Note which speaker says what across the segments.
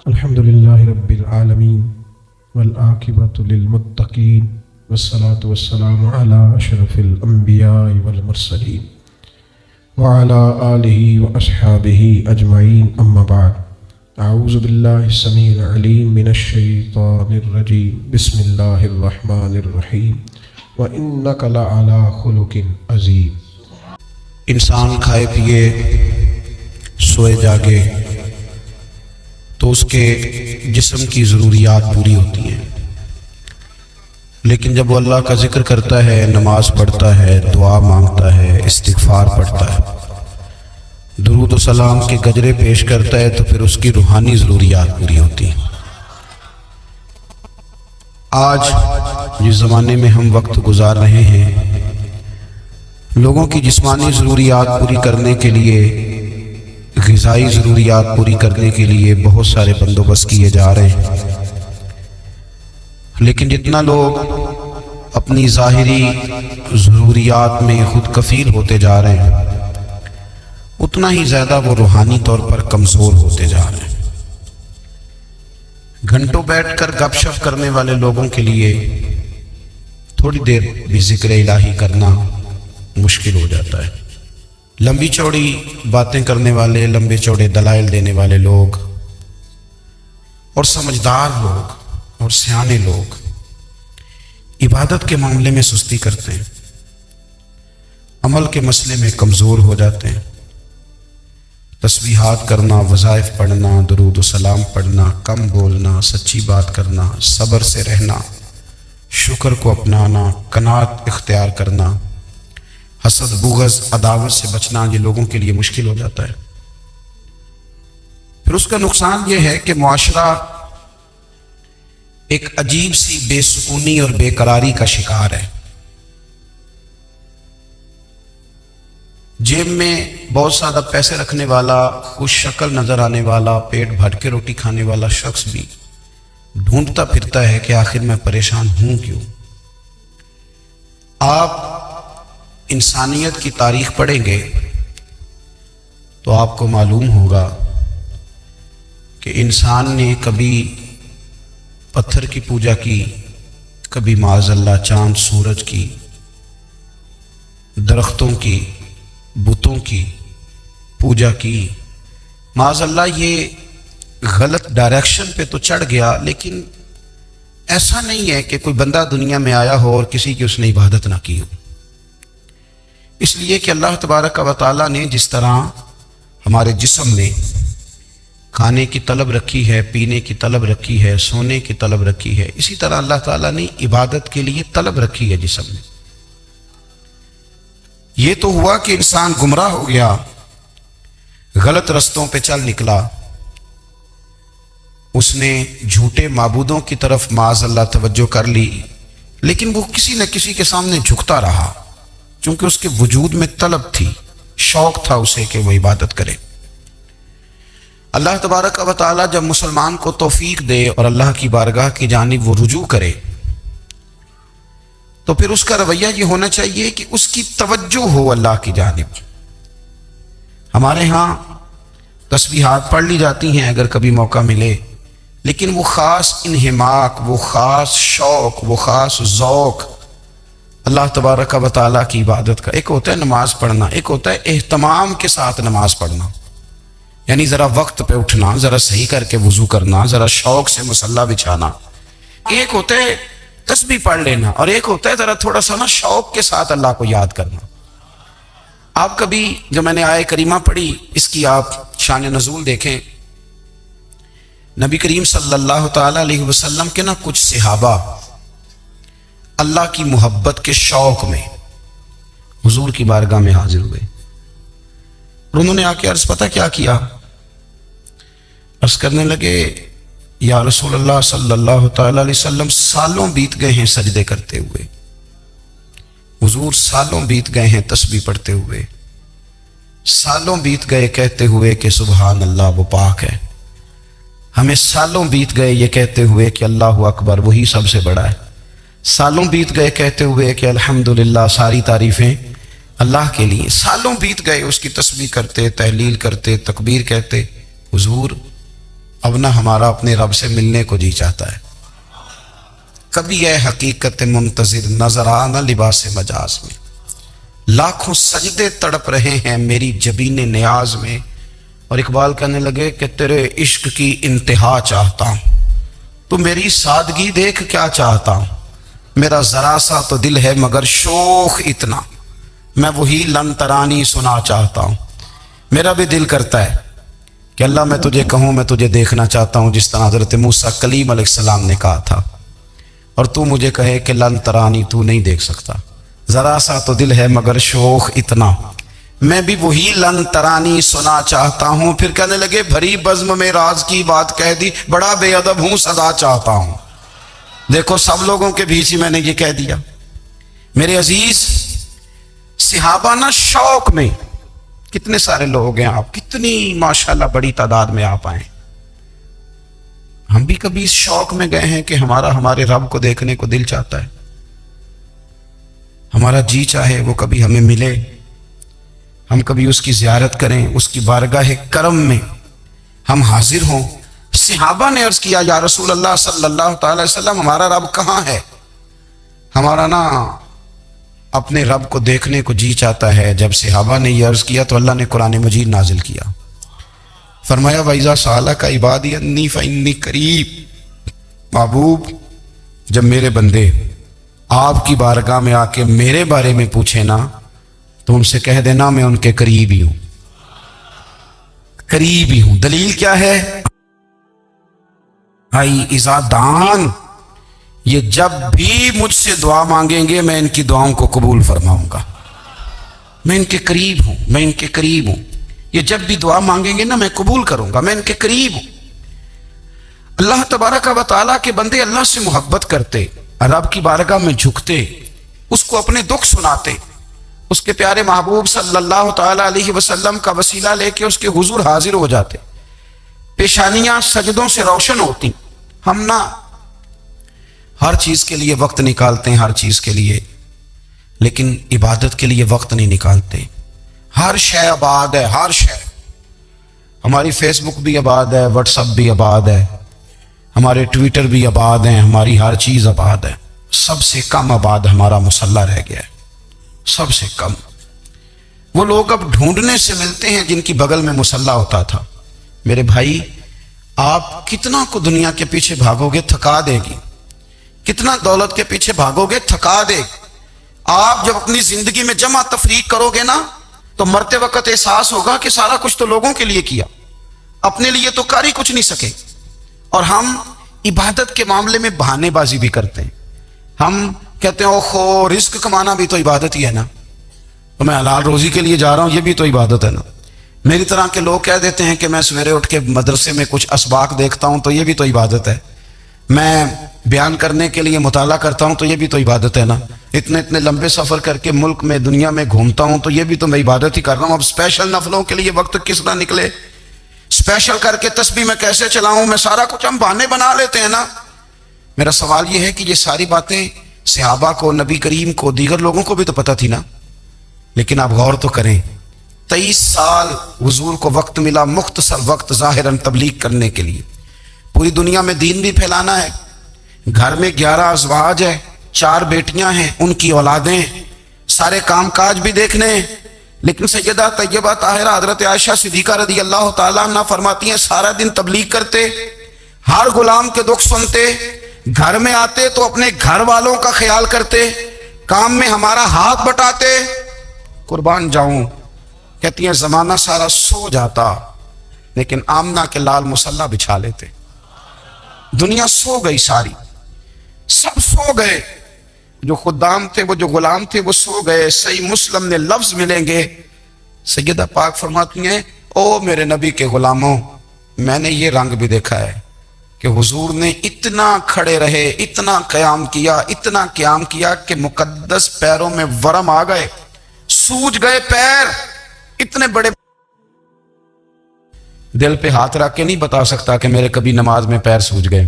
Speaker 1: الحمد لله رب العالمين والعاقبة للمتقين والصلاة والسلام على أشرف الأنبياء والمرسلين وعلى آله وأصحابه أجمعين أما بعد أعوذ بالله السميع العليم من الشيطان الرجيم بسم الله الرحمن الرحيم وإنك لعلى خلق عظيم۔
Speaker 2: انسان کھائے پیے سوئے جاگے تو اس کے جسم کی ضروریات پوری ہوتی ہیں، لیکن جب وہ اللہ کا ذکر کرتا ہے، نماز پڑھتا ہے، دعا مانگتا ہے، استغفار پڑھتا ہے، درود و سلام کے گجرے پیش کرتا ہے، تو پھر اس کی روحانی ضروریات پوری ہوتی ہیں۔ آج جس زمانے میں ہم وقت گزار رہے ہیں، لوگوں کی جسمانی ضروریات پوری کرنے کے لیے، غذائی ضروریات پوری کرنے کے لیے بہت سارے بندوبست کیے جا رہے ہیں، لیکن جتنا لوگ اپنی ظاہری ضروریات میں خود کفیل ہوتے جا رہے ہیں، اتنا ہی زیادہ وہ روحانی طور پر کمزور ہوتے جا رہے ہیں۔ گھنٹوں بیٹھ کر گپ شپ کرنے والے لوگوں کے لیے تھوڑی دیر بھی ذکر الہی کرنا مشکل ہو جاتا ہے۔ لمبی چوڑی باتیں کرنے والے، لمبے چوڑے دلائل دینے والے لوگ اور سمجھدار لوگ اور سیانے لوگ عبادت کے معاملے میں سستی کرتے ہیں، عمل کے مسئلے میں کمزور ہو جاتے ہیں۔ تسبیحات کرنا، وظائف پڑھنا، درود و سلام پڑھنا، کم بولنا، سچی بات کرنا، صبر سے رہنا، شکر کو اپنانا، قناعت اختیار کرنا، حسد، بغض، عداوت سے بچنا، یہ لوگوں کے لیے مشکل ہو جاتا ہے۔ پھر اس کا نقصان یہ ہے کہ معاشرہ ایک عجیب سی بے سکونی اور بے قراری کا شکار ہے۔ جیب میں بہت زیادہ پیسے رکھنے والا، خوش شکل نظر آنے والا، پیٹ بھر کے روٹی کھانے والا شخص بھی ڈھونڈتا پھرتا ہے کہ آخر میں پریشان ہوں کیوں۔ آپ انسانیت کی تاریخ پڑھیں گے تو آپ کو معلوم ہوگا کہ انسان نے کبھی پتھر کی پوجا کی، کبھی معاذ اللہ چاند سورج کی، درختوں کی، بتوں کی پوجا کی۔ معاذ اللہ یہ غلط ڈائریکشن پہ تو چڑھ گیا، لیکن ایسا نہیں ہے کہ کوئی بندہ دنیا میں آیا ہو اور کسی کی اس نے عبادت نہ کی ہو۔ اس لیے کہ اللہ تبارک و تعالیٰ نے جس طرح ہمارے جسم میں کھانے کی طلب رکھی ہے، پینے کی طلب رکھی ہے، سونے کی طلب رکھی ہے، اسی طرح اللہ تعالیٰ نے عبادت کے لیے طلب رکھی ہے جسم میں۔ یہ تو ہوا کہ انسان گمراہ ہو گیا، غلط رستوں پہ چل نکلا، اس نے جھوٹے معبودوں کی طرف معاذ اللہ توجہ کر لی، لیکن وہ کسی نہ کسی کے سامنے جھکتا رہا، چونکہ اس کے وجود میں طلب تھی، شوق تھا اسے کہ وہ عبادت کرے۔ اللہ تبارک و تعالیٰ جب مسلمان کو توفیق دے اور اللہ کی بارگاہ کی جانب وہ رجوع کرے، تو پھر اس کا رویہ یہ ہونا چاہیے کہ اس کی توجہ ہو اللہ کی جانب۔ ہمارے ہاں تسبیحات پڑھ لی جاتی ہیں اگر کبھی موقع ملے، لیکن وہ خاص انہماک، وہ خاص شوق، وہ خاص ذوق اللہ تبارک و تعالیٰ کی عبادت کا۔ ایک ہوتا ہے نماز پڑھنا، ایک ہوتا ہے اہتمام کے ساتھ نماز پڑھنا، یعنی ذرا وقت پہ اٹھنا، ذرا صحیح کر کے وضو کرنا، ذرا شوق سے مصلی بچھانا۔ ایک ہوتا ہے تسبیح پڑھ لینا، اور ایک ہوتا ہے ذرا تھوڑا سا نا شوق کے ساتھ اللہ کو یاد کرنا۔ آپ کبھی جو میں نے آیہ کریمہ پڑھی، اس کی آپ شان نزول دیکھیں۔ نبی کریم صلی اللہ تعالی علیہ وسلم کے نا کچھ صحابہ اللہ کی محبت کے شوق میں حضور کی بارگاہ میں حاضر ہوئے، اور انہوں نے آ کے عرض پتہ کیا کیا؟ عرض کرنے لگے، یا رسول اللہ صلی اللہ تعالی علیہ وسلم، سالوں بیت گئے ہیں سجدے کرتے ہوئے، حضور سالوں بیت گئے ہیں تسبیح پڑھتے ہوئے، سالوں بیت گئے کہتے ہوئے کہ سبحان اللہ وہ پاک ہے، ہمیں سالوں بیت گئے یہ کہتے ہوئے کہ اللہ اکبر وہی سب سے بڑا ہے، سالوں بیت گئے کہتے ہوئے کہ الحمدللہ ساری تعریفیں اللہ کے لیے، سالوں بیت گئے اس کی تسبیح کرتے، تحلیل کرتے، تکبیر کہتے۔ حضور اب نہ ہمارا اپنے رب سے ملنے کو جی چاہتا ہے۔ کبھی اے حقیقت منتظر نظر آ نہ لباس مجاز میں، لاکھوں سجدے تڑپ رہے ہیں میری جبین نیاز میں۔ اور اقبال کہنے لگے کہ تیرے عشق کی انتہا چاہتا ہوں، تو میری سادگی دیکھ کیا چاہتا ہوں، میرا ذرا سا تو دل ہے مگر شوخ اتنا، میں وہی لن ترانی سنا چاہتا ہوں۔ میرا بھی دل کرتا ہے کہ اللہ میں تجھے کہوں میں تجھے دیکھنا چاہتا ہوں، جس طرح حضرت موسیٰ کلیم علیہ السلام نے کہا تھا، اور تو مجھے کہے کہ لن ترانی تو نہیں دیکھ سکتا، ذرا سا تو دل ہے مگر شوخ اتنا، میں بھی وہی لن ترانی سنا چاہتا ہوں۔ پھر کہنے لگے بھری بزم میں راز کی بات کہہ دی، بڑا بے ادب ہوں سزا چاہتا ہوں۔ دیکھو سب لوگوں کے بیچ ہی میں نے یہ کہہ دیا۔ میرے عزیز صحابہ نا شوق میں، کتنے سارے لوگ ہیں آپ، کتنی ماشاءاللہ بڑی تعداد میں آپ آئیں، ہم بھی کبھی اس شوق میں گئے ہیں کہ ہمارے رب کو دیکھنے کو دل چاہتا ہے، ہمارا جی چاہے وہ کبھی ہمیں ملے، ہم کبھی اس کی زیارت کریں، اس کی بارگاہ کرم میں ہم حاضر ہوں۔ صحابہ نے عرض کیا یا رسول اللہ صلی اللہ تعالی وسلم ہمارا رب کہاں ہے؟ ہمارا نا اپنے رب کو دیکھنے کو جی چاہتا ہے۔ جب صحابہ نے یہ عرض کیا تو اللہ نے قرآن مجید نازل کیا، فرمایا وَإِذَا سَأَلَكَ عِبَادِي أَنِّي فَإِنِّي قَرِيبٌ، محبوب جب میرے بندے آپ کی بارگاہ میں آ کے میرے بارے میں پوچھے نا تو ان سے کہہ دینا میں ان کے قریب ہی ہوں، قریب ہی ہوں۔ دلیل کیا ہے؟ آئی اذا دان، یہ جب بھی مجھ سے دعا مانگیں گے میں ان کی دعاؤں کو قبول فرماؤں گا، میں ان کے قریب ہوں، میں ان کے قریب ہوں۔ یہ جب بھی دعا مانگیں گے نا میں قبول کروں گا، میں ان کے قریب ہوں۔ اللہ تبارک و تعالیٰ کے بندے اللہ سے محبت کرتے، رب کی بارگاہ میں جھکتے، اس کو اپنے دکھ سناتے، اس کے پیارے محبوب صلی اللہ تعالیٰ علیہ وسلم کا وسیلہ لے کے اس کے حضور حاضر ہو جاتے، پیشانیاں سجدوں سے روشن ہوتی۔ ہم نہ ہر چیز کے لیے وقت نکالتے ہیں، ہر چیز کے لیے، لیکن عبادت کے لیے وقت نہیں نکالتے۔ ہر شے آباد ہے، ہر شے، ہماری فیس بک بھی آباد ہے، واٹس ایپ بھی آباد ہے، ہمارے ٹویٹر بھی آباد ہیں، ہماری ہر چیز آباد ہے۔ سب سے کم آباد ہمارا مصلی رہ گیا ہے، سب سے کم۔ وہ لوگ اب ڈھونڈنے سے ملتے ہیں جن کی بغل میں مصلی ہوتا تھا۔ میرے بھائی آپ کتنا کو دنیا کے پیچھے بھاگو گے تھکا دے گی، کتنا دولت کے پیچھے بھاگو گے تھکا دے گی۔ آپ جب اپنی زندگی میں جمع تفریق کرو گے نا تو مرتے وقت احساس ہوگا کہ سارا کچھ تو لوگوں کے لیے کیا، اپنے لیے تو کر ہی کچھ نہیں سکے۔ اور ہم عبادت کے معاملے میں بہانے بازی بھی کرتے ہیں، ہم کہتے ہیں اوہو رزق کمانا بھی تو عبادت ہی ہے نا، تو میں حلال روزی کے لیے جا رہا ہوں یہ بھی تو عبادت ہے نا۔ میری طرح کے لوگ کہہ دیتے ہیں کہ میں سویرے اٹھ کے مدرسے میں کچھ اسباق دیکھتا ہوں تو یہ بھی تو عبادت ہے، میں بیان کرنے کے لیے مطالعہ کرتا ہوں تو یہ بھی تو عبادت ہے نا، اتنے لمبے سفر کر کے ملک میں دنیا میں گھومتا ہوں تو یہ بھی تو میں عبادت ہی کر رہا ہوں۔ اب اسپیشل نفلوں کے لیے وقت کس طرح نکلے، اسپیشل کر کے تسبیح میں کیسے چلاؤں، میں سارا کچھ ہم بہانے بنا لیتے ہیں نا۔ میرا سوال یہ ہے کہ یہ ساری باتیں صحابہ کو، نبی کریم کو، دیگر لوگوں کو بھی تو پتہ تھی نا، لیکن آپ غور تو کریں 23 سال حضور کو وقت ملا، مختصر وقت ظاہراً تبلیغ کرنے کے لیے، پوری دنیا میں دین بھی پھیلانا ہے۔ گھر میں 11 ازواج ہے، 4 بیٹیاں ہیں، ان کی اولادیں، سارے کام کاج بھی دیکھنے ہیں۔ لیکن سیدہ طیبہ طاہرہ حضرت عائشہ صدیقہ رضی اللہ تعالیٰ عنہ فرماتی ہیں سارا دن تبلیغ کرتے، ہر غلام کے دکھ سنتے، گھر میں آتے تو اپنے گھر والوں کا خیال کرتے، کام میں ہمارا ہاتھ بٹاتے۔ قربان جاؤں، کہتی ہیں زمانہ سارا سو جاتا لیکن آمنہ کے لال مصلی بچھا لیتے۔ دنیا سو گئی، ساری سب سو گئے، جو خدام تھے، وہ جو غلام تھے وہ سو گئے۔ صحیح مسلم میں لفظ ملیں گے، سیدہ پاک فرماتی ہیں او میرے نبی کے غلاموں، میں نے یہ رنگ بھی دیکھا ہے کہ حضور نے اتنا کھڑے رہے، اتنا قیام کیا، اتنا قیام کیا کہ مقدس پیروں میں ورم آ گئے، سوج گئے پیر، اتنے بڑے۔ دل پہ ہاتھ رکھ کے نہیں بتا سکتا کہ میرے کبھی نماز میں پیر سوج گئے،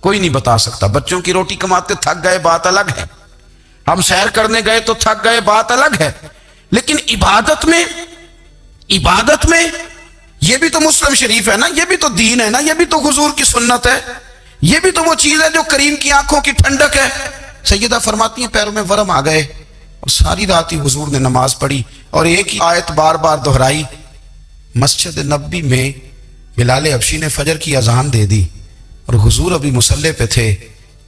Speaker 2: کوئی نہیں بتا سکتا۔ بچوں کی روٹی کماتے تھک گئے بات الگ ہے، ہم سیر کرنے گئے تو تھک گئے بات الگ ہے، لیکن عبادت میں یہ بھی تو مسلم شریف ہے نا، یہ بھی تو دین ہے نا، یہ بھی تو حضور کی سنت ہے، یہ بھی تو وہ چیز ہے جو کریم کی آنکھوں کی ٹھنڈک ہے۔ سیدہ فرماتی ہیں پیروں میں ورم آ گئے، اور ساری رات ہی حضور نے نماز پڑھی اور ایک ہی آیت بار بار دہرائی۔ مسجد نبوی میں بلال حبشی نے فجر کی اذان دے دی اور حضور ابھی مصلی پہ تھے۔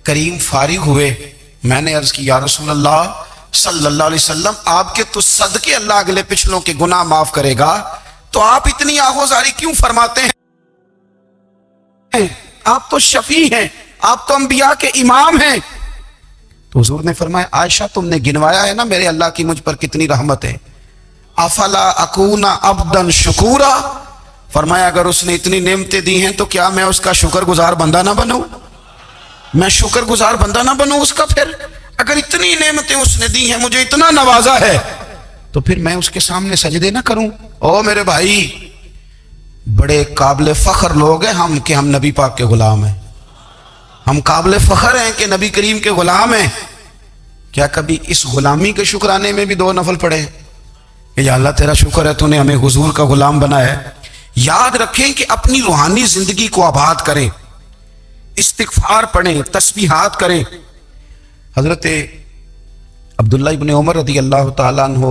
Speaker 2: کریم فارغ ہوئے، میں نے عرض کی یا رسول اللہ صلی اللہ علیہ وسلم، آپ کے تو صدقے اللہ اگلے پچھلوں کے گناہ معاف کرے گا، تو آپ اتنی آہوزاری کیوں فرماتے ہیں؟ آپ تو شفیع ہیں، آپ تو انبیاء کے امام ہیں۔ تو حضور نے فرمایا عائشہ تم نے گنوایا ہے نا میرے اللہ کی مجھ پر کتنی رحمت ہے، افلا اکون عبدا شکورا، فرمایا اگر اس نے اتنی نعمتیں دی ہیں تو کیا میں اس کا شکر گزار بندہ نہ بنوں؟ میں شکر گزار بندہ نہ بنوں اس کا؟ پھر اگر اتنی نعمتیں اس نے دی ہیں، مجھے اتنا نوازا ہے، تو پھر میں اس کے سامنے سجدے نہ کروں؟ او میرے بھائی، بڑے قابل فخر لوگ ہیں ہم کہ ہم نبی پاک کے غلام ہیں، ہم قابل فخر ہیں کہ نبی کریم کے غلام ہیں۔ کیا کبھی اس غلامی کے شکرانے میں بھی 2 نفل پڑھے کہ یا اللہ تیرا شکر ہے تو نے ہمیں حضور کا غلام بنایا ہے؟ یاد رکھیں کہ اپنی روحانی زندگی کو آباد کریں، استغفار پڑھیں، تسبیحات کریں۔ حضرت عبداللہ ابن عمر رضی اللہ تعالیٰ عنہ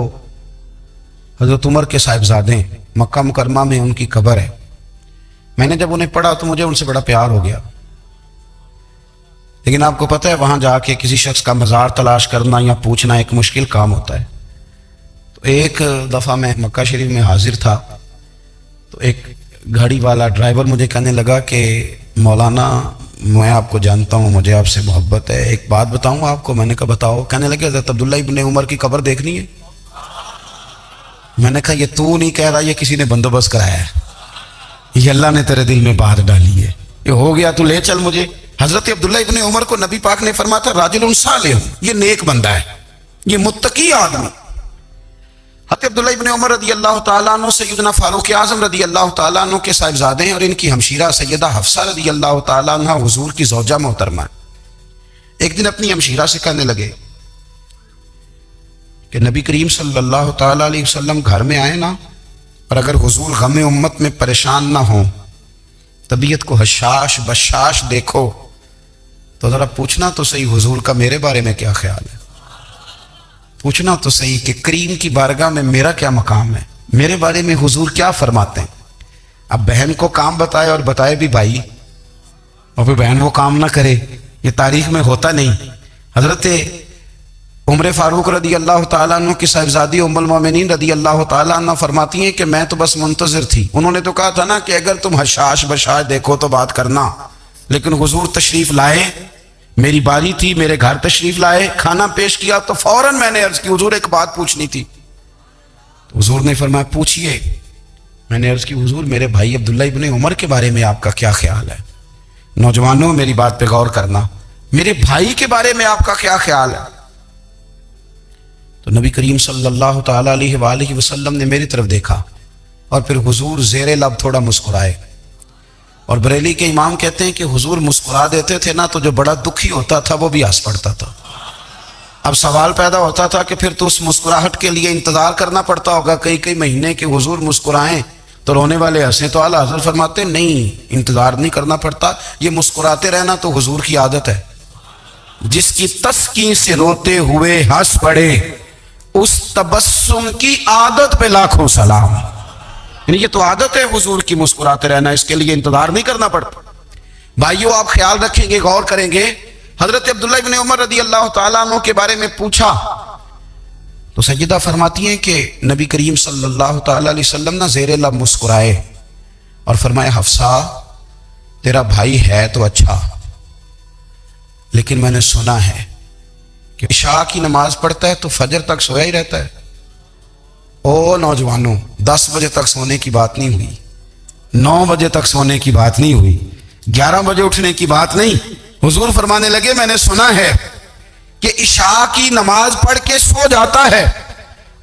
Speaker 2: حضرت عمر کے صاحبزادے ہیں، مکہ مکرمہ میں ان کی قبر ہے۔ میں نے جب انہیں پڑھا تو مجھے ان سے بڑا پیار ہو گیا، لیکن آپ کو پتہ ہے وہاں جا کے کسی شخص کا مزار تلاش کرنا یا پوچھنا ایک مشکل کام ہوتا ہے۔ تو ایک دفعہ میں مکہ شریف میں حاضر تھا، تو ایک گاڑی والا ڈرائیور مجھے کہنے لگا کہ مولانا میں آپ کو جانتا ہوں، مجھے آپ سے محبت ہے، ایک بات بتاؤں آپ کو؟ میں نے کہا بتاؤ۔ کہنے لگے حضرت عبداللہ ابن عمر کی قبر دیکھنی ہے۔ میں نے کہا یہ تو نہیں کہہ رہا، یہ کسی نے بندوبست کرایا ہے، یہ اللہ نے تیرے دل میں بات ڈالی ہے، یہ ہو گیا تو لے چل مجھے۔ حضرت عبداللہ ابن عمر کو نبی پاک نے فرمایا تھا راجل صالح، یہ نیک بندہ ہے، یہ متقی آدمی۔ حضرت عبداللہ ابن عمر رضی اللہ تعالیٰ عنہ سیدنا فاروق اعظم رضی اللہ تعالیٰ عنہ کے صاحبزادے ہیں، اور ان کی ہمشیرہ سیدہ حفصہ رضی اللہ تعالیٰ عنہ حضور کی زوجہ محترمہ۔ ایک دن اپنی ہمشیرہ سے کہنے لگے کہ نبی کریم صلی اللہ تعالیٰ علیہ وسلم گھر میں آئے نا، اور اگر حضور غم امت میں پریشان نہ ہوں، طبیعت کو حشاش بشاش دیکھو، تو ذرا پوچھنا تو صحیح حضور کا میرے بارے میں کیا خیال ہے، پوچھنا تو صحیح کہ کریم کی بارگاہ میں میرا کیا مقام ہے، میرے بارے میں حضور کیا فرماتے ہیں۔ اب بہن کو کام بتائے، اور بتائے بھی بھائی، اور پھر بہن وہ کام نہ کرے، یہ تاریخ میں ہوتا نہیں۔ حضرت عمر فاروق رضی اللہ تعالیٰ عنہ کی صاحبزادی ام المومنین رضی اللہ تعالیٰ عنہ فرماتی ہیں کہ میں تو بس منتظر تھی، انہوں نے تو کہا تھا نا کہ اگر تم حشاش بشاش دیکھو تو بات کرنا، لیکن حضور تشریف لائے، میری باری تھی، میرے گھر تشریف لائے، کھانا پیش کیا تو فوراً میں نے عرض کی حضور ایک بات پوچھنی تھی۔ تو حضور نے فرمایا پوچھئے۔ میں نے عرض کی حضور میرے بھائی عبداللہ ابن عمر کے بارے میں آپ کا کیا خیال ہے؟ نوجوانوں میری بات پہ غور کرنا، میرے بھائی کے بارے میں آپ کا کیا خیال ہے؟ تو نبی کریم صلی اللہ تعالیٰ علیہ وآلہ وسلم نے میری طرف دیکھا، اور پھر حضور زیر لب تھوڑا مسکرائے، اور بریلی کے امام کہتے ہیں کہ حضور مسکرا دیتے تھے نا تو جو بڑا دکھی ہوتا تھا وہ بھی ہنس پڑتا تھا۔ اب سوال پیدا ہوتا تھا کہ پھر تو اس مسکراہٹ کے لیے انتظار کرنا پڑتا ہوگا کئی مہینے کہ حضور مسکرائیں تو رونے والے ہنسیں، تو اعلیٰ حضرت فرماتے نہیں، انتظار نہیں کرنا پڑتا، یہ مسکراتے رہنا تو حضور کی عادت ہے۔ جس کی تسکین سے روتے ہوئے ہنس پڑے، اس تبسم کی عادت پہ لاکھوں سلام۔ یعنی یہ تو عادت ہے حضور کی مسکراتے رہنا، اس کے لیے انتظار نہیں کرنا پڑتا۔ بھائیو آپ خیال رکھیں گے، غور کریں گے، حضرت عبداللہ ابن عمر رضی اللہ تعالیٰ عنہ کے بارے میں پوچھا تو سیدہ فرماتی ہیں کہ نبی کریم صلی اللہ تعالیٰ علیہ وسلم نہ زیر لب مسکرائے اور فرمایا حفصہ تیرا بھائی ہے تو اچھا، لیکن میں نے سنا ہے کہ عشاء کی نماز پڑھتا ہے تو فجر تک سویا ہی رہتا ہے۔ او نوجوانوں، 10 بجے تک سونے کی بات نہیں ہوئی، 9 بجے تک سونے کی بات نہیں ہوئی، 11 بجے اٹھنے کی بات نہیں۔ حضور فرمانے لگے میں نے سنا ہے کہ عشاء کی نماز پڑھ کے سو جاتا ہے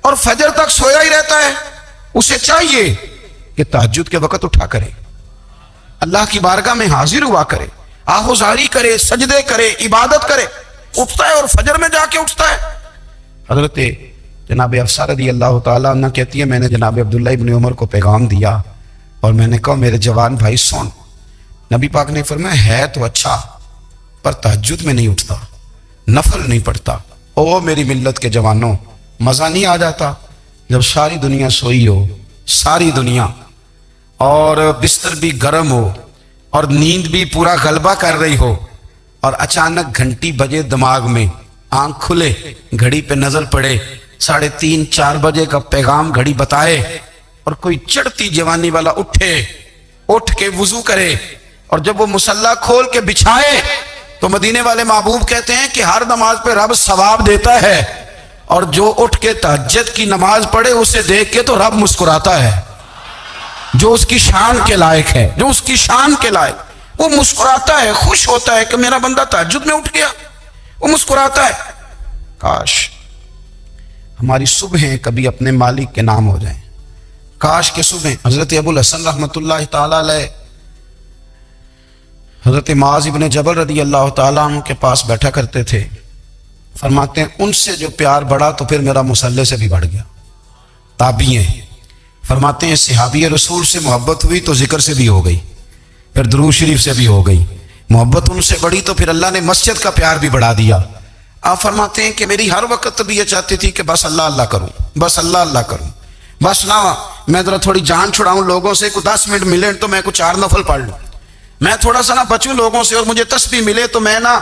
Speaker 2: اور فجر تک سویا ہی رہتا ہے، اسے چاہیے کہ تہجد کے وقت اٹھا کرے، اللہ کی بارگاہ میں حاضر ہوا کرے، آہوزاری کرے، سجدے کرے، عبادت کرے، اٹھتا ہے اور فجر میں جا کے اٹھتا ہے۔ حضرت جناب حفصہ رضی اللہ تعالیٰ عنہ کہتی ہے میں نے جناب عبداللہ ابن عمر کو پیغام دیا اور میں نے کہا میرے جوان بھائی سن، نبی پاک نے فرمایا ہے تو اچھا پر تہجد میں نہیں اٹھتا، نفل نہیں پڑھتا۔ او میری ملت کے جوانوں، مزہ نہیں آ جاتا جب ساری دنیا سوئی ہو، ساری دنیا، اور بستر بھی گرم ہو اور نیند بھی پورا غلبہ کر رہی ہو، اور اچانک گھنٹی بجے دماغ میں، آنکھ کھلے، گھڑی پہ نظر پڑے، 3:30 4 بجے کا پیغام گھڑی بتائے، اور کوئی چڑھتی جوانی والا اٹھ کے وضو کرے، اور جب وہ مصلی کھول کے بچھائے تو مدینے والے محبوب کہتے ہیں کہ ہر نماز پہ رب ثواب دیتا ہے، اور جو اٹھ کے تہجد کی نماز پڑھے اسے دیکھ کے تو رب مسکراتا ہے، جو اس کی شان کے لائق ہے، جو اس کی شان کے لائق، وہ مسکراتا ہے، خوش ہوتا ہے کہ میرا بندہ تہجد میں اٹھ گیا، وہ مسکراتا ہے۔ کاش ہماری صبحیں کبھی اپنے مالک کے نام ہو جائیں، کاش کے صبح۔ حضرت ابو الحسن رحمۃ اللہ تعالی علیہ حضرت معاذ ابن جبل رضی اللہ تعالیٰ عنہ کے پاس بیٹھا کرتے تھے، فرماتے ہیں ان سے جو پیار بڑھا تو پھر میرا مصلی سے بھی بڑھ گیا۔ تابعی ہیں، فرماتے ہیں صحابی رسول سے محبت ہوئی تو ذکر سے بھی ہو گئی، پھر درود شریف سے بھی ہو گئی، محبت ان سے بڑھی تو پھر اللہ نے مسجد کا پیار بھی بڑھا دیا۔ آپ فرماتے ہیں کہ میری ہر وقت طبیعت چاہتی تھی کہ بس اللہ اللہ کروں، بس اللہ اللہ کروں، بس نہ میں ذرا تھوڑی جان چھڑاؤں لوگوں سے، کوئی 10 منٹ ملے تو میں کچھ 4 نفل پڑھ لوں، میں تھوڑا سا نہ بچوں لوگوں سے، اور مجھے تسبیح ملے تو میں نہ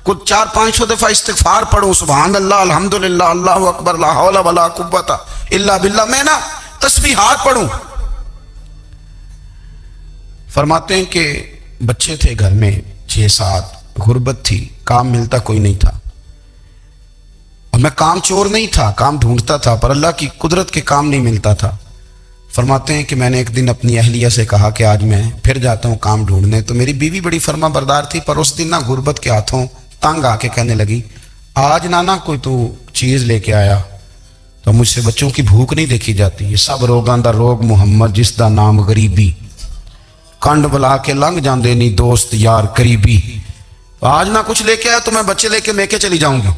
Speaker 2: کچھ 400-500 دفعہ استغفار پڑھوں، سبحان اللہ، الحمدللہ، اللہ اکبر، لا حول ولا قوت الا باللہ، میں نہ تسبیحات پڑھوں۔ فرماتے ہیں کہ بچے تھے گھر میں 6-7، غربت تھی، کام ملتا کوئی نہیں تھا، اور میں کام چور نہیں تھا، کام ڈھونڈتا تھا، پر اللہ کی قدرت کے کام نہیں ملتا تھا۔ فرماتے ہیں کہ میں نے ایک دن اپنی اہلیہ سے کہا کہ آج میں پھر جاتا ہوں کام ڈھونڈنے، تو میری بیوی بڑی فرما بردار تھی، پر اس دن نہ غربت کے ہاتھوں تنگ آ کے کہنے لگی آج نانا کوئی تو چیز لے کے آیا، تو مجھ سے بچوں کی بھوک نہیں دیکھی جاتی، یہ سب روگاں دا روگ محمد جس دا نام غریبی، کنڈ بلا کے لنگ جاندے نہیں دوست یار قریبی، آج نہ کچھ لے کے آیا تو میں بچے لے کے میکے چلی جاؤں گی۔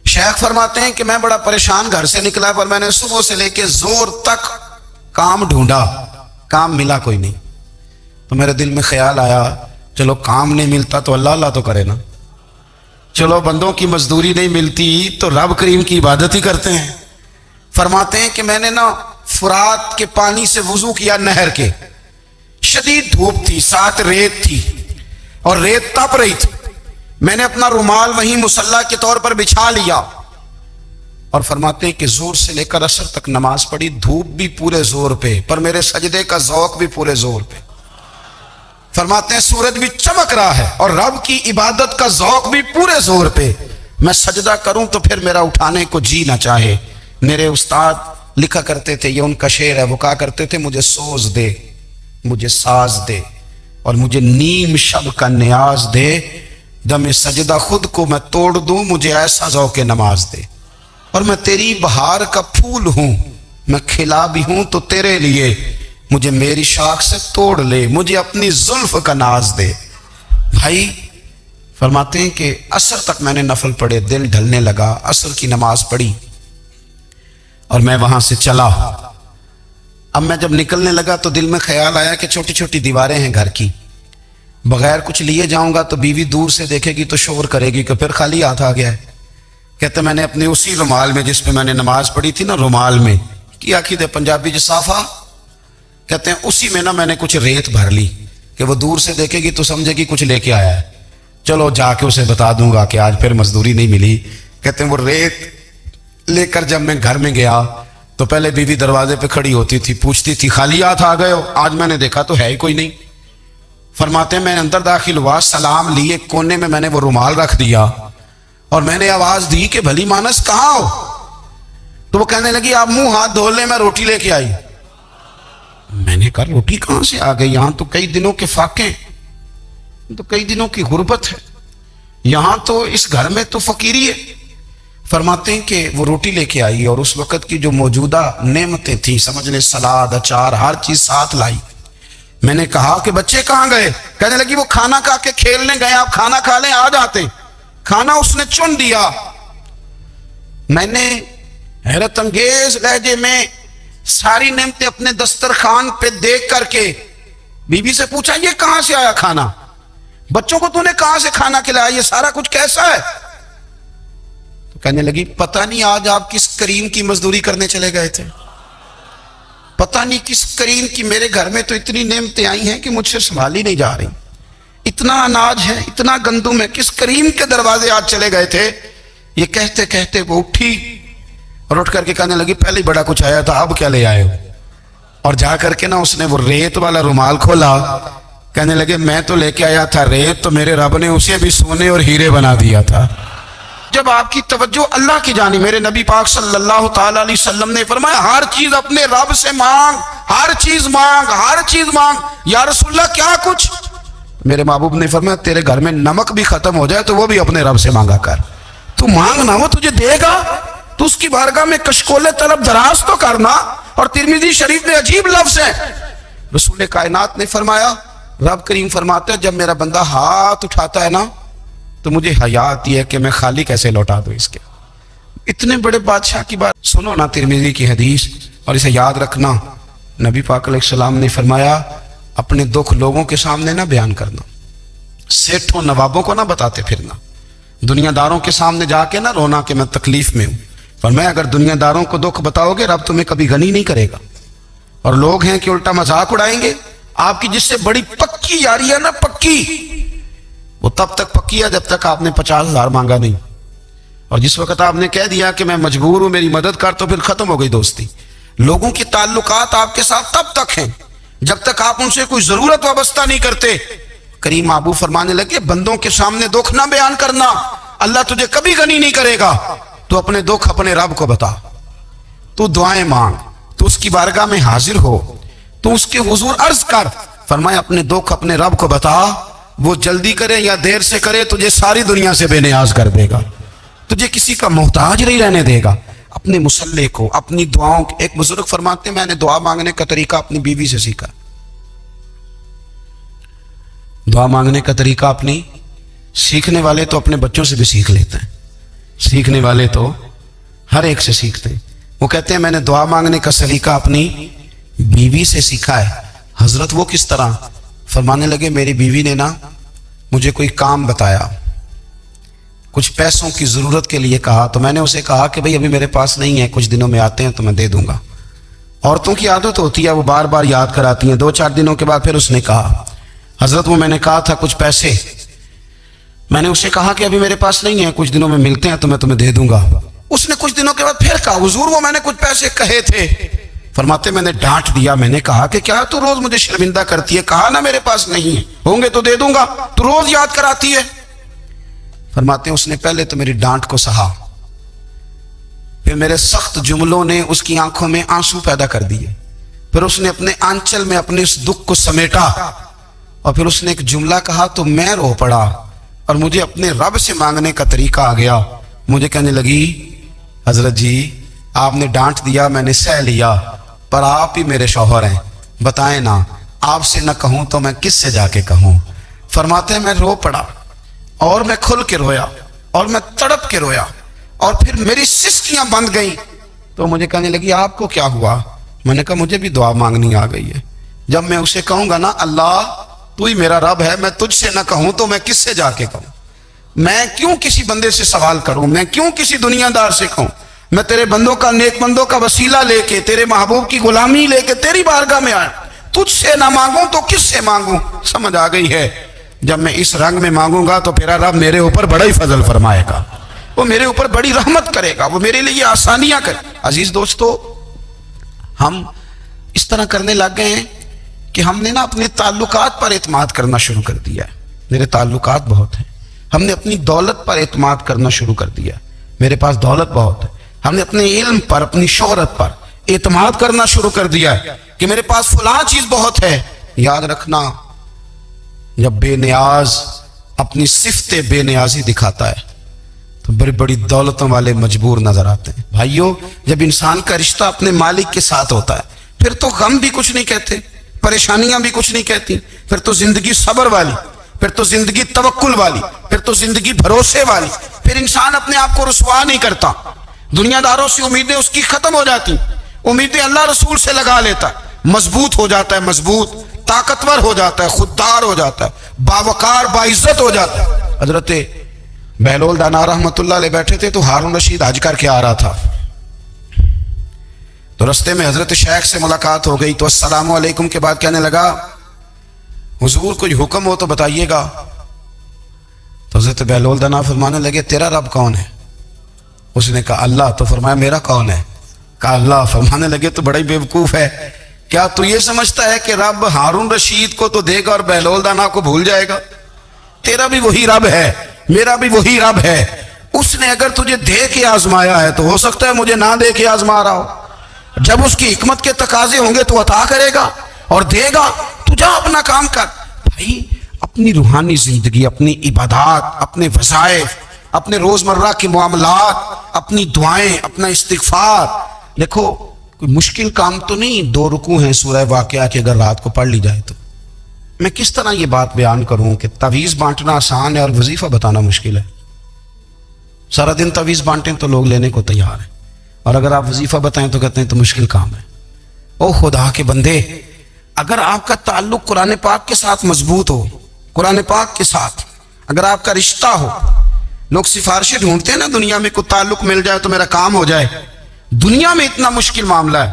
Speaker 2: شیخ فرماتے ہیں کہ میں بڑا پریشان گھر سے نکلا، پر میں نے صبح سے لے کے زور تک کام ڈھونڈا، کام ملا کوئی نہیں، تو میرے دل میں خیال آیا چلو کام نہیں ملتا تو اللہ اللہ تو کرے نا، چلو بندوں کی مزدوری نہیں ملتی تو رب کریم کی عبادت ہی کرتے ہیں۔ فرماتے ہیں کہ میں نے نا فرات کے پانی سے وضو کیا، نہر کے، شدید دھوپ تھی، ساتھ ریت تھی اور ریت تپ رہی تھی، میں نے اپنا رومال وہیں مصلی کے طور پر بچھا لیا، اور فرماتے ہیں کہ زور سے لے کر عصر تک نماز پڑھی، دھوپ بھی پورے زور پہ، پر میرے سجدے کا ذوق بھی پورے زور پہ۔ فرماتے ہیں سورج بھی چمک رہا ہے اور رب کی عبادت کا ذوق بھی پورے زور پہ، میں سجدہ کروں تو پھر میرا اٹھانے کو جی نہ چاہے۔ میرے استاد لکھا کرتے تھے، یہ ان کا شعر ہے، وہ کہا کرتے تھے مجھے سوز دے، مجھے ساز دے، اور مجھے نیم شب کا نیاز دے، دم سجدہ خود کو میں توڑ دوں، مجھے ایسا ذوق نماز دے، اور میں تیری بہار کا پھول ہوں، میں کھلا بھی ہوں تو تیرے لیے، مجھے میری شاخ سے توڑ لے، مجھے اپنی زلف کا ناز دے۔ بھائی فرماتے ہیں کہ عصر تک میں نے نفل پڑھے، دل ڈھلنے لگا، عصر کی نماز پڑھی اور میں وہاں سے چلا۔ اب میں جب نکلنے لگا تو دل میں خیال آیا کہ چھوٹی چھوٹی دیواریں ہیں گھر کی، بغیر کچھ لیے جاؤں گا تو بیوی دور سے دیکھے گی تو شور کرے گی کہ پھر خالی ہاتھ آ گیا ہے۔ کہتے میں نے اپنے اسی رومال میں جس پہ میں نے نماز پڑھی تھی نا، رومال میں کی آخی دے پنجابی جسافہ، کہتے ہیں اسی میں نا میں نے کچھ ریت بھر لی کہ وہ دور سے دیکھے گی تو سمجھے گی کچھ لے کے آیا ہے، چلو جا کے اسے بتا دوں گا کہ آج پھر مزدوری نہیں ملی۔ کہتے ہیں وہ ریت لے کر جب میں گھر میں گیا تو پہلے بیوی دروازے پہ کھڑی ہوتی تھی، پوچھتی تھی خالی ہاتھ آ گئے ہو؟ آج میں نے دیکھا تو ہے ہی کوئی نہیں۔ فرماتے ہیں میں اندر داخل ہوا، سلام لیے، کونے میں نے وہ رومال رکھ دیا اور میں نے آواز دی کہ بھلی مانس کہاں ہو؟ تو وہ کہنے لگی آپ منہ ہاتھ دھو لیں، میں روٹی لے کے آئی۔ میں نے کہا روٹی کہاں سے آ گئی؟ یہاں تو کئی دنوں کے فاقے، تو کئی دنوں کی غربت ہے، یہاں تو اس گھر میں تو فقیری ہے۔ فرماتے ہیں کہ وہ روٹی لے کے آئی اور اس وقت کی جو موجودہ نعمتیں تھیں، سمجھ لیں سلاد، اچار، ہر چیز ساتھ لائی۔ میں نے کہا کہ بچے کہاں گئے؟ کہنے لگی وہ کھانا کھا کے کھیلنے گئے، آپ کھانا کھا لیں آ جاتے۔ کھانا اس نے چن دیا۔ میں نے حیرت انگیز لہجے میں ساری نعمتیں اپنے دسترخوان پہ دیکھ کر کے بیوی سے پوچھا یہ کہاں سے آیا کھانا، بچوں کو تو نے کہاں سے کھانا کھلایا، یہ سارا کچھ کیسا ہے؟ تو کہنے لگی پتہ نہیں آج آپ کس کریم کی مزدوری کرنے چلے گئے تھے، پتہ نہیں کس کریم کی، میرے گھر میں تو اتنی نعمتیں آئی ہیں کہ مجھ سے سنبھالی نہیں جا رہی، اتنا اناج ہے، اتنا گندم ہے، کس کریم کے دروازے آج چلے گئے تھے؟ یہ کہتے کہتے وہ اٹھی اور اٹھ کر کے کہنے لگی پہلے ہی بڑا کچھ آیا تھا، اب کیا لے آئے ہو؟ اور جا کر کے نا اس نے وہ ریت والا رومال کھولا، کہنے لگے میں تو لے کے آیا تھا ریت، تو میرے رب نے اسے بھی سونے اور ہیرے بنا دیا تھا۔ جب آپ کی توجہ اللہ کی جانب، میرے نبی پاک صلی اللہ تعالی علیہ وسلم نے فرمایا ہر چیز اپنے رب سے مانگ، ہر چیز مانگ، ہر چیز مانگ۔ یا رسول اللہ کیا کچھ؟ میرے محبوب نے فرمایا تیرے گھر میں نمک بھی ختم ہو جائے تو وہ بھی اپنے رب سے مانگا کر، تو مانگنا وہ تجھے دے گا، تو اس کی بارگاہ میں کشکول طلب دراز تو کرنا۔ اور ترمذی شریف میں عجیب لفظ ہے، رسول کائنات نے فرمایا، رب کریم فرماتا ہے جب میرا بندہ ہاتھ اٹھاتا ہے نا تو مجھے حیا آتی ہے کہ میں خالی کیسے لوٹا دوں اس کے۔ اتنے بڑے بادشاہ کی بات سنو نا، ترمذی کی حدیث، اور اسے یاد رکھنا، نبی پاک علیہ السلام نے فرمایا اپنے دکھ لوگوں کے سامنے نہ بیان کرنا، سیٹھوں نوابوں کو نہ بتاتے پھرنا، دنیا داروں کے سامنے جا کے نہ رونا کہ میں تکلیف میں ہوں۔ فرمایا اگر دنیا داروں کو دکھ بتاؤ گے رب تمہیں کبھی غنی نہیں کرے گا، اور لوگ ہیں کہ الٹا مذاق اڑائیں گے۔ آپ کی جس سے بڑی پکی یاری ہے نا، پکی، وہ تب تک پکی ہے جب تک آپ نے 50,000 مانگا نہیں، اور جس وقت آپ نے کہہ دیا کہ میں مجبور ہوں میری مدد کر، تو پھر ختم ہو گئی دوستی۔ لوگوں کے تعلقات آپ کے ساتھ تب تک ہیں جب تک آپ ان سے کوئی ضرورت وابستہ نہیں کرتے۔ کریم محبوب فرمانے لگے بندوں کے سامنے دکھ نہ بیان کرنا، اللہ تجھے کبھی غنی نہیں کرے گا، تو اپنے دکھ اپنے رب کو بتا، تو دعائیں مانگ، تو اس کی بارگاہ میں حاضر ہو، تو اس کے حضور عرض کر۔ فرمایا اپنے دکھ اپنے رب کو بتا، وہ جلدی کرے یا دیر سے کرے تجھے ساری دنیا سے بے نیاز کر دے گا، تجھے کسی کا محتاج نہیں رہنے دے گا۔ اپنے مسلح کو، اپنی دعاؤں، ایک بزرگ فرماتے ہیں میں نے دعا مانگنے کا طریقہ اپنی بیوی سے سیکھا، دعا مانگنے کا طریقہ اپنی، سیکھنے والے تو اپنے بچوں سے بھی سیکھ لیتے ہیں، سیکھنے والے تو ہر ایک سے سیکھتے ہیں۔ وہ کہتے ہیں میں نے دعا مانگنے کا سلیقہ اپنی بیوی سے سیکھا ہے۔ حضرت وہ کس طرح؟ فرمانے لگے میری بیوی نے نا مجھے کوئی کام بتایا، کچھ پیسوں کی ضرورت کے لیے کہا، تو میں نے اسے کہا کہ بھئی ابھی میرے پاس نہیں ہے، کچھ دنوں میں آتے ہیں تو میں دے دوں گا۔ عورتوں کی عادت ہوتی ہے وہ بار بار یاد کراتی ہیں، 2-4 دنوں کے بعد پھر اس نے کہا حضرت وہ میں نے کہا تھا کچھ پیسے، میں نے اسے کہا کہ ابھی میرے پاس نہیں ہے، کچھ دنوں میں ملتے ہیں تو میں تمہیں دے دوں گا۔ اس نے کچھ دنوں کے بعد پھر کہا حضور وہ میں نے کچھ پیسے کہے تھے۔ فرماتے میں نے ڈانٹ دیا، میں نے کہا کہ کیا تو روز مجھے شرمندہ کرتی ہے، کہا نا میرے پاس نہیں ہے، ہوں گے تو دے دوں گا، تو روز یاد کراتی ہے۔ فرماتے ہیں اس نے پہلے تو میری ڈانٹ کو سہا، پھر میرے سخت جملوں نے اس کی آنکھوں میں آنسو پیدا کر دیے، پھر اس نے اپنے آنچل میں اپنے اس دکھ کو سمیٹا، اور پھر اس نے ایک جملہ کہا تو میں رو پڑا، اور مجھے اپنے رب سے مانگنے کا طریقہ آ گیا۔ مجھے کہنے لگی حضرت جی آپ نے ڈانٹ دیا، میں نے سہ لیا، پر آپ ہی میرے شوہر ہیں، بتائیں نا آپ سے نہ کہوں تو میں کس سے جا کے کہوں۔ فرماتے ہیں میں رو پڑا، اور میں کھل کے رویا، اور میں تڑپ کے رویا، اور پھر میری سسکیاں بند گئیں۔ تو مجھے کہنے لگی آپ کو کیا ہوا؟ میں نے کہا مجھے بھی دعا مانگنی آ گئی ہے، جب میں اسے کہوں گا نا اللہ تو ہی میرا رب ہے، میں تجھ سے نہ کہوں تو میں کس سے جا کے کہوں؟ میں کیوں کسی بندے سے سوال کروں؟ میں کیوں کسی دنیا دار سے کہوں؟ میں تیرے بندوں کا، نیک بندوں کا وسیلہ لے کے، تیرے محبوب کی غلامی لے کے تیری بارگاہ میں آیا، تجھ سے نہ مانگوں تو کس سے مانگوں؟ سمجھ آ گئی ہے جب میں اس رنگ میں مانگوں گا تو پھر رب میرے اوپر بڑا ہی فضل فرمائے گا، وہ میرے اوپر بڑی رحمت کرے گا، وہ میرے لیے آسانیاں کرے۔ عزیز دوستو، ہم اس طرح کرنے لگ گئے ہیں کہ ہم نے نا اپنے تعلقات پر اعتماد کرنا شروع کر دیا ہے۔ میرے تعلقات بہت ہیں، ہم نے اپنی دولت پر اعتماد کرنا شروع کر دیا ہے، میرے پاس دولت بہت ہے، ہم نے اپنے علم پر، اپنی شہرت پر اعتماد کرنا شروع کر دیا ہے کہ میرے پاس فلاں چیز بہت ہے۔ یاد رکھنا جب بے نیاز اپنی صفت بے نیازی دکھاتا ہے تو بڑی بڑی دولتوں والے مجبور نظر آتے ہیں۔ بھائیو جب انسان کا رشتہ اپنے مالک کے ساتھ ہوتا ہے پھر تو غم بھی کچھ نہیں کہتے، پریشانیاں بھی کچھ نہیں کہتی، پھر تو زندگی صبر والی، پھر تو زندگی توکل والی، پھر تو زندگی بھروسے والی، پھر انسان اپنے آپ کو رسوا نہیں کرتا، دنیا داروں سے امیدیں اس کی ختم ہو جاتی، امیدیں اللہ رسول سے لگا لیتا ہے، مضبوط ہو جاتا ہے، مضبوط، طاقتور ہو جاتا ہے، خوددار ہو جاتا ہے، باوقار باعزت ہو جاتا ہے۔ حضرت بہلول دانا رحمت اللہ علیہ بیٹھے تھے تو ہارون رشید حج کر کے آ رہا تھا، تو رستے میں حضرت شیخ سے ملاقات ہو گئی، تو السلام علیکم کے بعد کہنے لگا حضور کوئی حکم ہو تو بتائیے گا۔ تو حضرت بہلول دانا فرمانے لگے تیرا رب کون ہے؟ اس نے کہا اللہ۔ تو فرمایا میرا کون ہے؟ کہا اللہ۔ فرمانے لگے تو بڑا ہی بیوقوف ہے، کیا تو یہ سمجھتا ہے کہ رب ہارون رشید کو تو دے گا اور بہلول دانا کو بھول جائے گا؟ تیرا بھی وہی رب ہے، میرا بھی وہی رب ہے، اس نے اگر تجھے دے کے آزمایا ہے تو ہو سکتا ہے مجھے نہ دے کے آزما رہا ہو، جب اس کی حکمت کے تقاضے ہوں گے تو عطا کرے گا اور دے گا، تو جا اپنا کام کر۔ بھائی اپنی روحانی زندگی، اپنی عبادات، اپنے وظائف، اپنے روزمرہ کے معاملات، اپنی دعائیں، اپنا استغفار، دیکھو کوئی مشکل کام تو نہیں، 2 رکوع ہیں سورہ واقعہ کے اگر رات کو پڑھ لی جائے تو۔ میں کس طرح یہ بات بیان کروں کہ تعویذ بانٹنا آسان ہے اور وظیفہ بتانا مشکل ہے؟ سارا دن تعویذ بانٹیں تو لوگ لینے کو تیار ہیں، اور اگر آپ وظیفہ بتائیں تو کہتے ہیں تو مشکل کام ہے۔ او خدا کے بندے، اگر آپ کا تعلق قرآن پاک کے ساتھ مضبوط ہو، قرآن پاک کے ساتھ اگر آپ کا رشتہ ہو، لوگ سفارشیں ڈھونڈتے ہیں نا دنیا میں، کوئی تعلق مل جائے تو میرا کام ہو جائے، دنیا میں اتنا مشکل معاملہ ہے،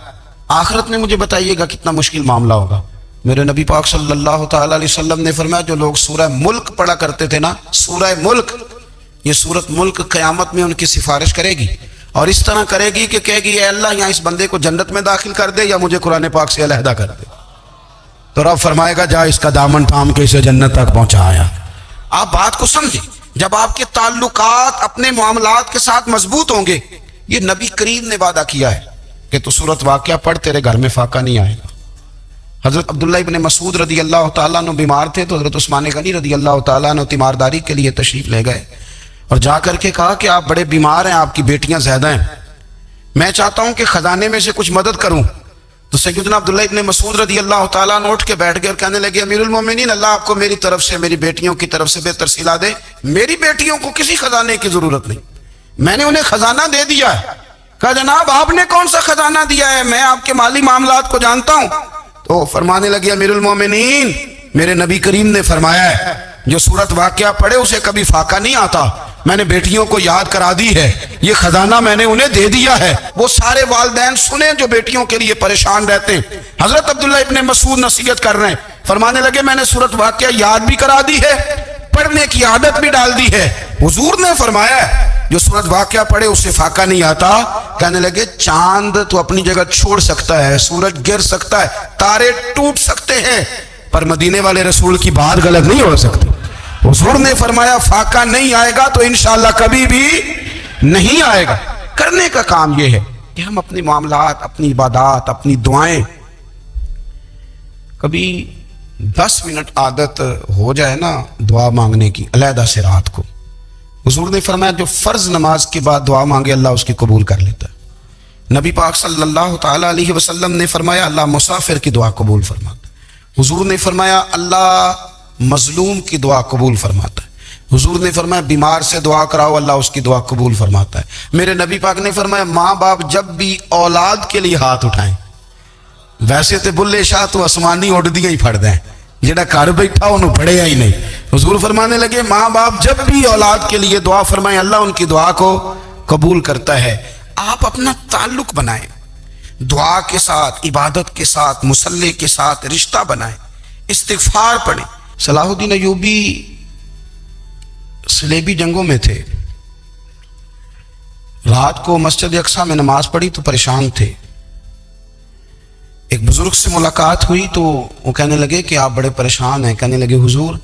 Speaker 2: آخرت میں مجھے بتائیے گا کتنا مشکل معاملہ ہوگا۔ میرے نبی پاک صلی اللہ تعالی علیہ وسلم نے فرمایا جو لوگ سورہ ملک پڑھا کرتے تھے نا، سورہ ملک، یہ سورت ملک قیامت میں ان کی سفارش کرے گی، اور اس طرح کرے گی کہ کہے گی اے اللہ یہاں اس بندے کو جنت میں داخل کر دے یا مجھے قرآن پاک سے علیحدہ کر دے، تو رب فرمائے گا جا اس کا دامن تھام کے اسے جنت تک پہنچایا۔ آپ بات کو سمجھیں، جب آپ کے تعلقات اپنے معاملات کے ساتھ مضبوط ہوں گے، یہ نبی کریم نے وعدہ کیا ہے کہ تو سورت واقعہ پڑھ تیرے گھر میں فاقہ نہیں آئے گا۔ حضرت عبداللہ ابن مسعود رضی اللہ تعالیٰ عنہ بیمار تھے تو حضرت عثمان غنی رضی اللہ تعالیٰ عنہ تیمارداری کے لیے تشریف لے گئے اور جا کر کے کہا کہ آپ بڑے بیمار ہیں، آپ کی بیٹیاں زیادہ ہیں، میں چاہتا ہوں کہ خزانے میں سے کچھ مدد کروں۔ تو سیدنا عبداللہ ابن مسعود رضی اللہ تعالیٰ عنہ اٹھ کے بیٹھ گئے اور کہنے لگے امیر المومنین، اللہ آپ کو میری طرف سے، میری بیٹیوں کی طرف سے بہتر صلہ دے، میری بیٹیوں کو کسی خزانے کی ضرورت نہیں، میں نے انہیں خزانہ دے دیا ہے۔ کہا جناب آپ نے کون سا خزانہ دیا ہے، میں آپ کے مالی معاملات کو جانتا ہوں۔ تو فرمانے لگے امیر المومنین، میرے نبی کریم نے فرمایا ہے جو سورت واقعہ پڑھے اسے کبھی فاقہ نہیں آتا، میں نے بیٹیوں کو یاد کرا دی ہے، یہ خزانہ میں نے انہیں دے دیا ہے۔ وہ سارے والدین سنیں جو بیٹیوں کے لیے پریشان رہتے ہیں، حضرت عبداللہ ابن مسعود نصیحت کر رہے ہیں، فرمانے لگے میں نے سورت واقعہ یاد بھی کرا دی ہے، پڑھنے کی عادت بھی ڈال دی ہے، حضور نے فرمایا ہے جو سورت واقعہ پڑھے اسے فاقہ نہیں آتا۔ کہنے لگے چاند تو اپنی جگہ چھوڑ سکتا ہے، سورج گر سکتا ہے، تارے ٹوٹ سکتے ہیں، پر مدینے والے رسول کی بات غلط نہیں ہو سکتی۔ حضور نے فرمایا فاقہ نہیں آئے گا تو انشاءاللہ کبھی بھی نہیں آئے گا۔ کرنے کا کام یہ ہے کہ ہم اپنے معاملات، اپنی عبادات، اپنی دعائیں، کبھی 10 منٹ عادت ہو جائے نا دعا مانگنے کی علیحدہ سے رات کو، حضور نے فرمایا جو فرض نماز کے بعد دعا مانگے اللہ اس کی قبول کر لیتا ہے۔ نبی پاک صلی اللہ تعالی علیہ وسلم نے فرمایا اللہ مسافر کی دعا قبول فرماتا ہے۔ حضور نے فرمایا اللہ مظلوم کی دعا قبول فرماتا ہے۔ حضور نے فرمایا بیمار سے دعا کراؤ اللہ اس کی دعا قبول فرماتا ہے۔ میرے نبی پاک نے فرمایا ماں باپ جب بھی اولاد کے لیے ہاتھ اٹھائیں، ویسے تے بلے شاہ تو آسمانی اڑ دیا ہی پھڑ دیں، جڑا گھر بیٹھا انہوں پڑھے ہی نہیں۔ حضور فرمانے لگے ماں باپ جب بھی اولاد کے لیے دعا فرمائیں اللہ ان کی دعا کو قبول کرتا ہے۔ آپ اپنا تعلق بنائیں، دعا کے ساتھ، عبادت کے ساتھ، مصلی کے ساتھ رشتہ بنائیں، استغفار پڑھیں۔ صلاح الدین ایوبی صلیبی جنگوں میں تھے، رات کو مسجد اقصی میں نماز پڑھی تو پریشان تھے، ایک بزرگ سے ملاقات ہوئی تو وہ کہنے لگے کہ آپ بڑے پریشان ہیں۔ کہنے لگے حضور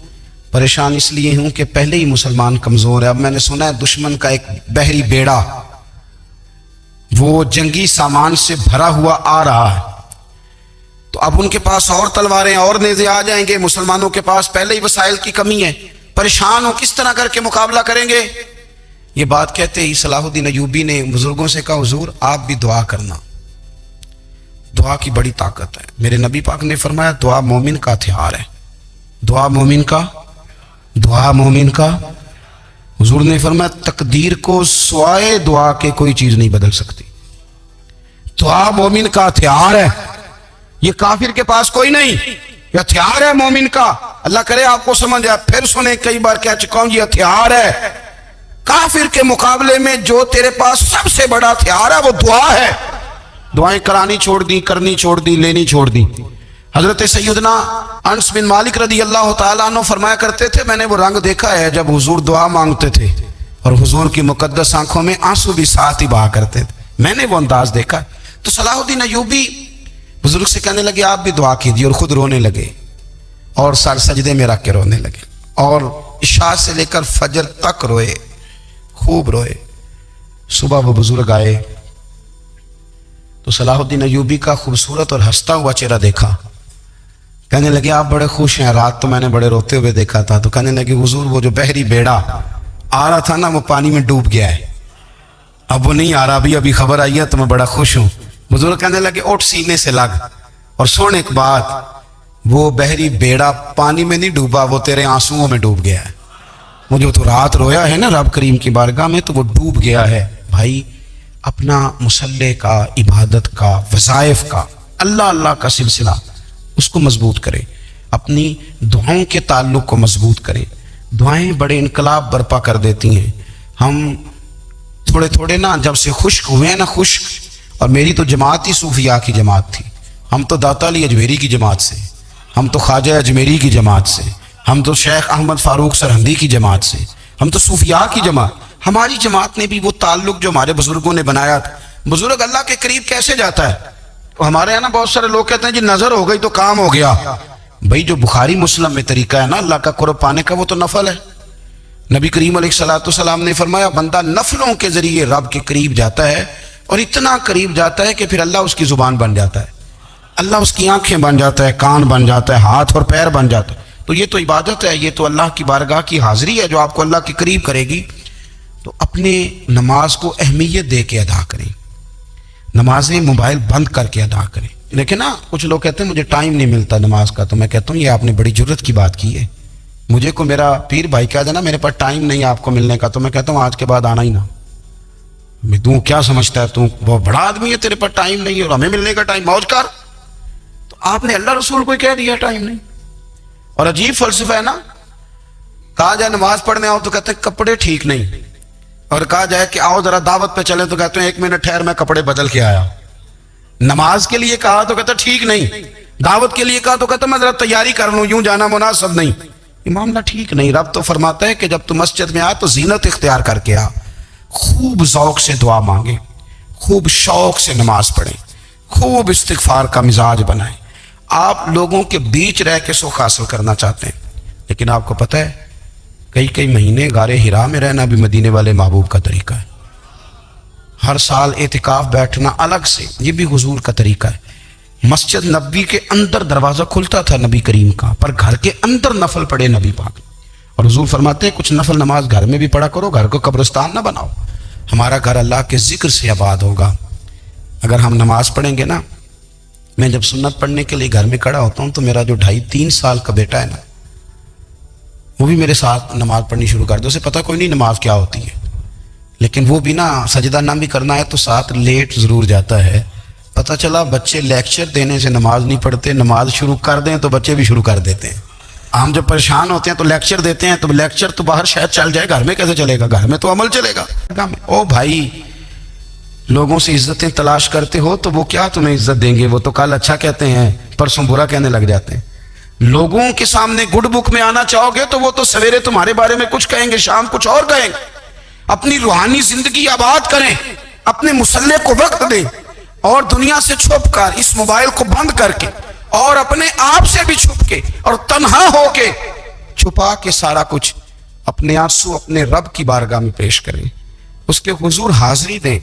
Speaker 2: پریشان اس لیے ہوں کہ پہلے ہی مسلمان کمزور ہے، اب میں نے سنا ہے دشمن کا ایک بحری بیڑا وہ جنگی سامان سے بھرا ہوا آ رہا ہے، تو اب ان کے پاس اور تلواریں اور نیزے آ جائیں گے، مسلمانوں کے پاس پہلے ہی وسائل کی کمی ہے، پریشان ہو کس طرح کر کے مقابلہ کریں گے۔ یہ بات کہتے ہی صلاح الدین ایوبی نے بزرگوں سے کہا حضور آپ بھی دعا کرنا، دعا کی بڑی طاقت ہے۔ میرے نبی پاک نے فرمایا دعا مومن کا ہتھیار ہے، دعا مومن کا، دعا مومن کا۔ حضور نے فرمایا تقدیر کو سوائے دعا کے کوئی چیز نہیں بدل سکتی، دعا مومن کا ہتھیار ہے، یہ کافر کے پاس کوئی نہیں، یہ ہتھیار ہے مومن کا۔ اللہ کرے آپ کو سمجھ آئے، پھر سنیں، کئی بار کہہ چکا ہوں یہ ہتھیار ہے۔ کافر کے مقابلے میں جو تیرے پاس سب سے بڑا ہتھیار ہے وہ دعا ہے۔ دعائیں کرانی چھوڑ دی، کرنی چھوڑ دی، لینی چھوڑ دی۔ حضرت سیدنا انس بن مالک رضی اللہ تعالیٰ عنہ فرمایا کرتے تھے، میں نے وہ رنگ دیکھا ہے جب حضور دعا مانگتے تھے اور حضور کی مقدس آنکھوں میں آنسو بھی ساتھ ہی بہا کرتے تھے، میں نے وہ انداز دیکھا۔ تو صلاح الدین ایوبی بزرگ سے کہنے لگے آپ بھی دعا کیجیے، اور خود رونے لگے اور سر سجدے میں رکھ کے رونے لگے، اور عشاء سے لے کر فجر تک روئے، خوب روئے۔ صبح وہ بزرگ آئے تو صلاح الدین ایوبی کا خوبصورت اور ہنستا ہوا چہرہ دیکھا، کہنے لگے آپ بڑے خوش ہیں، رات تو میں نے بڑے روتے ہوئے دیکھا تھا۔ تو کہنے لگے حضور وہ جو بحری بیڑا آ رہا تھا نا وہ پانی میں ڈوب گیا ہے، اب وہ نہیں آ رہا، ابھی خبر آئی ہے تو میں بڑا خوش ہوں۔ بزرگ کہنے لگے اٹھ سینے سے لگ، اور سن ایک بات، وہ بحری بیڑا پانی میں نہیں ڈوبا، وہ تیرے آنسوؤں میں ڈوب گیا ہے۔ وہ جو تو رات رویا ہے نا رب کریم کی بارگاہ میں، تو وہ ڈوب گیا ہے۔ بھائی اپنا مصلی کا، عبادت کا، وظائف کا، اللہ اللہ کا سلسلہ اس کو مضبوط کرے، اپنی دعاؤں کے تعلق کو مضبوط کرے۔ دعائیں بڑے انقلاب برپا کر دیتی ہیں۔ ہم تھوڑے تھوڑے نا جب سے خشک ہوئے ہیں نا، خشک، اور میری تو جماعت ہی صوفیاء کی جماعت تھی، ہم تو داتا علی اجمیری کی جماعت سے، ہم تو خواجہ اجمیری کی جماعت سے، ہم تو شیخ احمد فاروق سرہندی کی جماعت سے، ہم تو صوفیاء کی جماعت۔ ہماری جماعت نے بھی وہ تعلق جو ہمارے بزرگوں نے بنایا تھا۔ بزرگ اللہ کے قریب کیسے جاتا ہے؟ تو ہمارے یہاں نا بہت سارے لوگ کہتے ہیں جی نظر ہو گئی تو کام ہو گیا۔ بھائی جو بخاری مسلم میں طریقہ ہے نا اللہ کا قرب پانے کا، وہ تو نفل ہے۔ نبی کریم علیہ الصلوۃ نے فرمایا بندہ نفلوں کے ذریعے رب کے قریب جاتا ہے، اور اتنا قریب جاتا ہے کہ پھر اللہ اس کی زبان بن جاتا ہے، اللہ اس کی آنکھیں بن جاتا ہے، کان بن جاتا ہے، ہاتھ اور پیر بن جاتا ہے۔ تو یہ تو عبادت ہے، یہ تو اللہ کی بارگاہ کی حاضری ہے جو آپ کو اللہ کے قریب کرے گی۔ تو اپنے نماز کو اہمیت دے کے ادا کریں، نمازیں موبائل بند کر کے ادا کریں۔ لیکن نا کچھ لوگ کہتے ہیں مجھے ٹائم نہیں ملتا نماز کا، تو میں کہتا ہوں یہ آپ نے بڑی جرت کی بات کی ہے۔ مجھے کو میرا پیر بھائی کہہ دینا میرے پاس ٹائم نہیں آپ کو ملنے کا، تو میں کہتا ہوں آج کے بعد آنا ہی نہ۔ میں دوں کیا سمجھتا ہے تو بہت بڑا آدمی ہے، تیرے پاس ٹائم نہیں ہے اور ہمیں ملنے کا ٹائم، موج کر۔ تو آپ نے اللہ رسول کو کہہ دیا ٹائم نہیں۔ اور عجیب فلسفہ ہے نا، کہا جائے نماز پڑھنے آؤ تو کہتے ہیں کپڑے ٹھیک نہیں، اور کہا جائے کہ آؤ ذرا دعوت پہ چلے تو کہتے ہیں ایک منٹ ٹھہر میں کپڑے بدل کے آیا۔ نماز کے لیے کہا تو کہتا ٹھیک نہیں، دعوت کے لیے کہا تو کہتا میں ذرا تیاری کر لوں، یوں جانا مناسب نہیں۔ یہ معاملہ ٹھیک نہیں۔ رب تو فرماتا ہے کہ جب تو مسجد میں آ تو زینت اختیار کر کے آ، خوب ذوق سے دعا مانگے، خوب شوق سے نماز پڑھیں، خوب استغفار کا مزاج بنائیں۔ آپ لوگوں کے بیچ رہ کے سکھ حاصل کرنا چاہتے ہیں، لیکن آپ کو پتہ ہے کئی مہینے غار حرا میں رہنا بھی مدینے والے محبوب کا طریقہ ہے۔ ہر سال اعتکاف بیٹھنا الگ سے، یہ بھی حضور کا طریقہ ہے۔ مسجد نبوی کے اندر دروازہ کھلتا تھا نبی کریم کا، پر گھر کے اندر نفل پڑھے نبی پاک، اور حضور فرماتے ہیں کچھ نفل نماز گھر میں بھی پڑھا کرو، گھر کو قبرستان نہ بناؤ۔ ہمارا گھر اللہ کے ذکر سے آباد ہوگا اگر ہم نماز پڑھیں گے نا۔ میں جب سنت پڑھنے کے لیے گھر میں کھڑا ہوتا ہوں تو میرا جو 2.5-3 سال کا بیٹا ہے نا، وہ بھی میرے ساتھ نماز پڑھنی شروع کر دے۔ اسے پتہ کوئی نہیں نماز کیا ہوتی ہے، لیکن وہ بھی نا سجدہ نہ بھی کرنا ہے تو ساتھ لیٹ ضرور جاتا ہے۔ پتہ چلا بچے لیکچر دینے سے نماز نہیں پڑھتے، نماز شروع کر دیں تو بچے بھی شروع کر دیتے ہیں۔ ہم جب پریشان ہوتے ہیں تو لیکچر دیتے ہیں، تو لیکچر تو باہر شاید چل جائے، گھر میں کیسے چلے گا؟ گھر میں تو عمل چلے گا۔ او بھائی، لوگوں سے عزتیں تلاش کرتے ہو تو وہ کیا تمہیں عزت دیں گے؟ وہ تو کل اچھا کہتے ہیں، پرسوں برا کہنے لگ جاتے ہیں۔ لوگوں کے سامنے گڈ بک میں آنا چاہو گے تو وہ تو سویرے تمہارے بارے میں کچھ کہیں گے، شام کچھ اور کہیں گے۔ اپنی روحانی زندگی آباد کریں، اپنے مسلح کو وقت دیں، اور دنیا سے چھپ کر اس موبائل کو بند کر کے، اور اپنے آپ سے بھی چھپ کے اور تنہا ہو کے چھپا کے سارا کچھ اپنے آنسو اپنے رب کی بارگاہ میں پیش کریں، اس کے حضور حاضری دیں۔